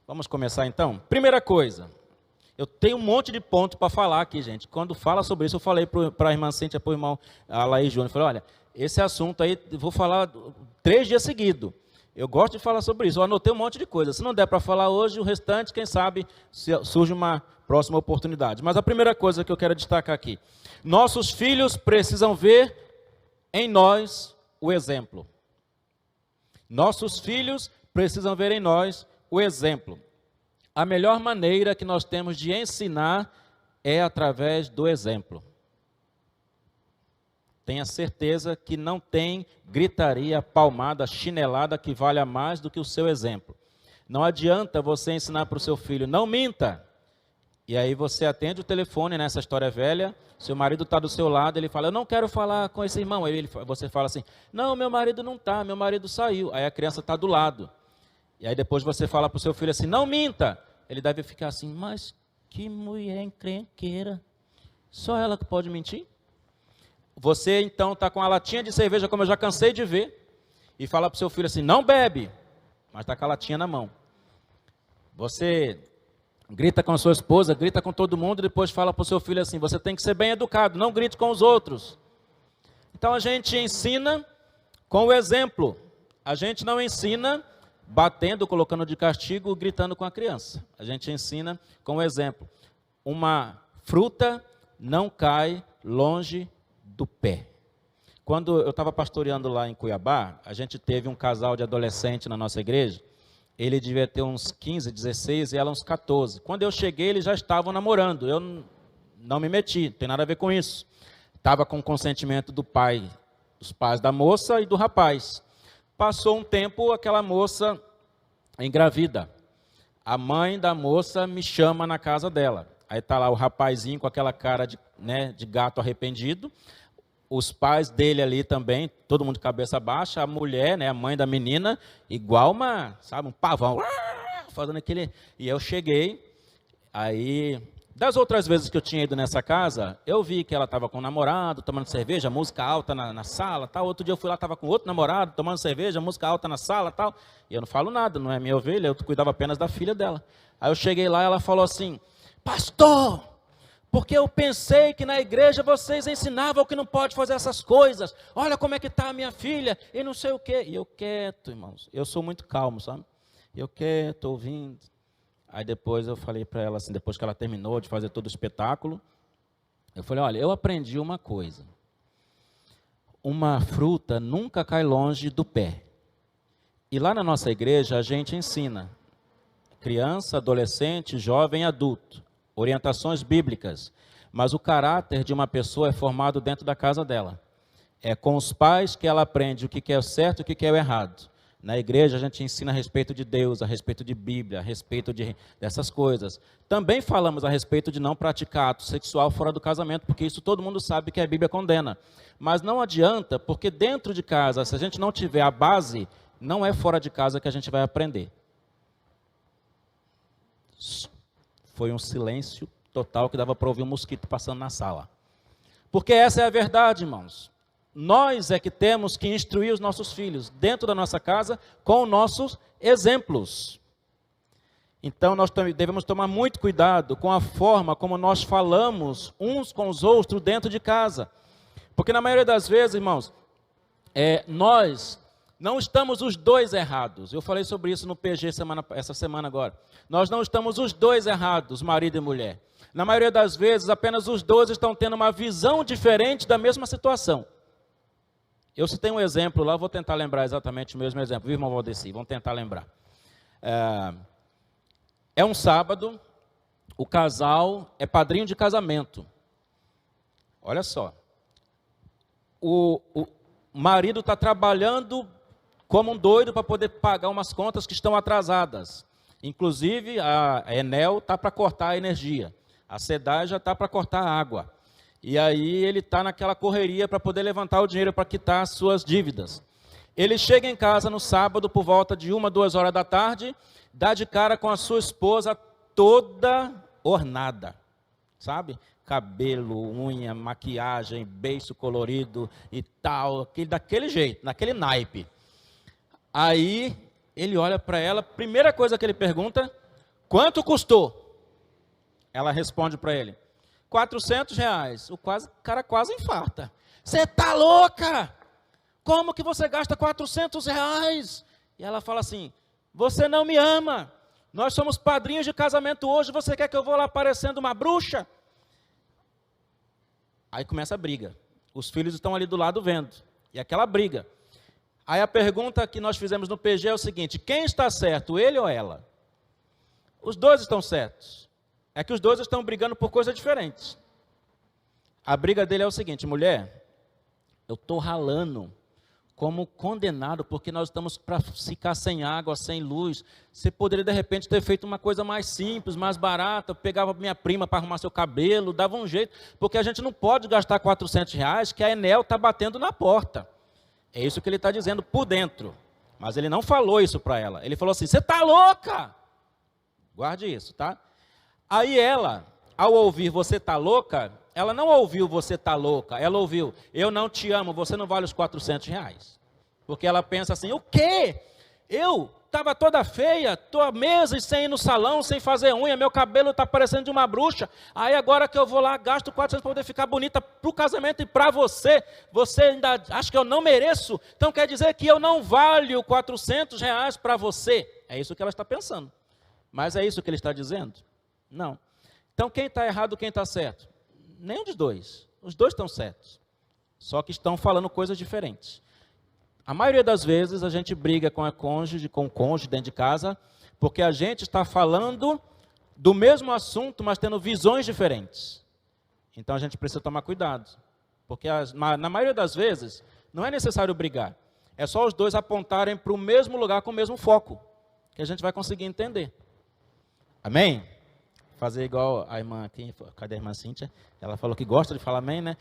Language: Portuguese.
Vamos começar então? Primeira coisa, eu tenho um monte de ponto para falar aqui, gente. Quando fala sobre isso, eu falei para a irmã Cíntia, para o irmão Alaí Júnior, falei, olha, esse assunto aí, eu vou falar 3 dias seguidos. Eu gosto de falar sobre isso, eu anotei um monte de coisa. Se não der para falar hoje, o restante, quem sabe, surge uma próxima oportunidade. Mas a primeira coisa que eu quero destacar aqui, nossos filhos precisam ver em nós o exemplo. Nossos filhos precisam ver em nós o exemplo. A melhor maneira que nós temos de ensinar é através do exemplo. Tenha certeza que não tem gritaria, palmada, chinelada que valha mais do que o seu exemplo. Não adianta você ensinar para o seu filho, não minta. E aí você atende o telefone nessa história velha, seu marido está do seu lado, ele fala, eu não quero falar com esse irmão. Aí você fala assim, não, meu marido não está, meu marido saiu. Aí a criança está do lado. E aí depois você fala para o seu filho assim, não minta. Ele deve ficar assim, mas que mulher encrenqueira. Só ela que pode mentir? Você então está com a latinha de cerveja, como eu já cansei de ver, e fala para o seu filho assim, não bebe, mas está com a latinha na mão. Você grita com a sua esposa, grita com todo mundo, e depois fala para o seu filho assim, você tem que ser bem educado, não grite com os outros. Então a gente ensina com o exemplo, a gente não ensina batendo, colocando de castigo, gritando com a criança. A gente ensina com o exemplo. Uma fruta não cai longe do pé. Quando eu estava pastoreando lá em Cuiabá, a gente teve um casal de adolescente na nossa igreja, ele devia ter uns 15, 16 e ela uns 14. Quando eu cheguei, eles já estavam namorando, eu não me meti, não tem nada a ver com isso. Estava com o consentimento do pai, dos pais da moça e do rapaz. Passou um tempo, aquela moça engravida. A mãe da moça me chama na casa dela. Aí está lá o rapazinho com aquela cara de gato arrependido. Os pais dele ali também, todo mundo de cabeça baixa. A mulher, a mãe da menina, igual um pavão. Fazendo aquele... E eu cheguei, aí... Das outras vezes que eu tinha ido nessa casa, eu vi que ela estava com um namorado, tomando cerveja, música alta na sala, tal. Outro dia eu fui lá, estava com outro namorado, tomando cerveja, música alta na sala, tal. E eu não falo nada, não é minha ovelha, eu cuidava apenas da filha dela. Aí eu cheguei lá e ela falou assim, pastor, porque eu pensei que na igreja vocês ensinavam que não pode fazer essas coisas. Olha como é que está a minha filha, e não sei o quê. E eu quieto, irmãos, eu sou muito calmo, sabe? Eu quieto, ouvindo. Aí depois eu falei para ela assim, depois que ela terminou de fazer todo o espetáculo, eu falei, olha, eu aprendi uma coisa. Uma fruta nunca cai longe do pé. E lá na nossa igreja a gente ensina, criança, adolescente, jovem, adulto, orientações bíblicas. Mas o caráter de uma pessoa é formado dentro da casa dela. É com os pais que ela aprende o que é o certo e o que é o errado. Na igreja a gente ensina a respeito de Deus, a respeito de Bíblia, a respeito dessas coisas. Também falamos a respeito de não praticar ato sexual fora do casamento, porque isso todo mundo sabe que a Bíblia condena. Mas não adianta, porque dentro de casa, se a gente não tiver a base, não é fora de casa que a gente vai aprender. Foi um silêncio total que dava para ouvir um mosquito passando na sala. Porque essa é a verdade, irmãos. Nós é que temos que instruir os nossos filhos dentro da nossa casa com nossos exemplos. Então nós devemos tomar muito cuidado com a forma como nós falamos uns com os outros dentro de casa. Porque na maioria das vezes, irmãos, nós não estamos os dois errados. Eu falei sobre isso no PG essa semana agora. Nós não estamos os dois errados, marido e mulher. Na maioria das vezes, apenas os dois estão tendo uma visão diferente da mesma situação. Eu citei um exemplo lá, vou tentar lembrar exatamente o mesmo exemplo. Viu, irmão Valdeci? Vamos tentar lembrar. É um sábado, o casal é padrinho de casamento. Olha só. O marido está trabalhando como um doido para poder pagar umas contas que estão atrasadas. Inclusive, a Enel está para cortar a energia. A SEDAI já está para cortar a água. E aí ele está naquela correria para poder levantar o dinheiro para quitar as suas dívidas. Ele chega em casa no sábado por volta de 1, 2 horas da tarde, dá de cara com a sua esposa toda ornada, sabe? Cabelo, unha, maquiagem, beiço colorido e tal, daquele jeito, naquele naipe. Aí ele olha para ela, primeira coisa que ele pergunta, Quanto custou? Ela responde para ele, R$400. O cara quase infarta. Você está louca? Como que você gasta R$400? E ela fala assim, você não me ama. Nós somos padrinhos de casamento hoje, você quer que eu vou lá parecendo uma bruxa? Aí começa a briga. Os filhos estão ali do lado vendo. E aquela briga. Aí a pergunta que nós fizemos no PG é o seguinte, quem está certo, ele ou ela? Os dois estão certos. É que os dois estão brigando por coisas diferentes. A briga dele é o seguinte, mulher, eu estou ralando como condenado, porque nós estamos para ficar sem água, sem luz. Você poderia, de repente, ter feito uma coisa mais simples, mais barata. Eu pegava minha prima para arrumar seu cabelo, dava um jeito, porque a gente não pode gastar R$400, que a Enel está batendo na porta. É isso que ele está dizendo por dentro. Mas ele não falou isso para ela. Ele falou assim, você está louca? Guarde isso, tá? Aí ela, ao ouvir você está louca, ela não ouviu você está louca, ela ouviu, eu não te amo, você não vale os R$400. Porque ela pensa assim, o quê? Eu estava toda feia, estou há meses sem ir no salão, sem fazer unha, meu cabelo está parecendo de uma bruxa, aí agora que eu vou lá, gasto R$400 para poder ficar bonita para o casamento e para você, você ainda acha que eu não mereço? Então quer dizer que eu não valho R$400 para você? É isso que ela está pensando. Mas é isso que ele está dizendo? Não. Então quem está errado, quem está certo? Nenhum dos dois. Os dois estão certos. Só que estão falando coisas diferentes. A maioria das vezes a gente briga com o cônjuge dentro de casa, porque a gente está falando do mesmo assunto, mas tendo visões diferentes. Então a gente precisa tomar cuidado. Porque na maioria das vezes não é necessário brigar. É só os dois apontarem para o mesmo lugar com o mesmo foco, que a gente vai conseguir entender. Amém? Fazer igual a irmã aqui, cadê a irmã Cíntia? Ela falou que gosta de falar amém, né?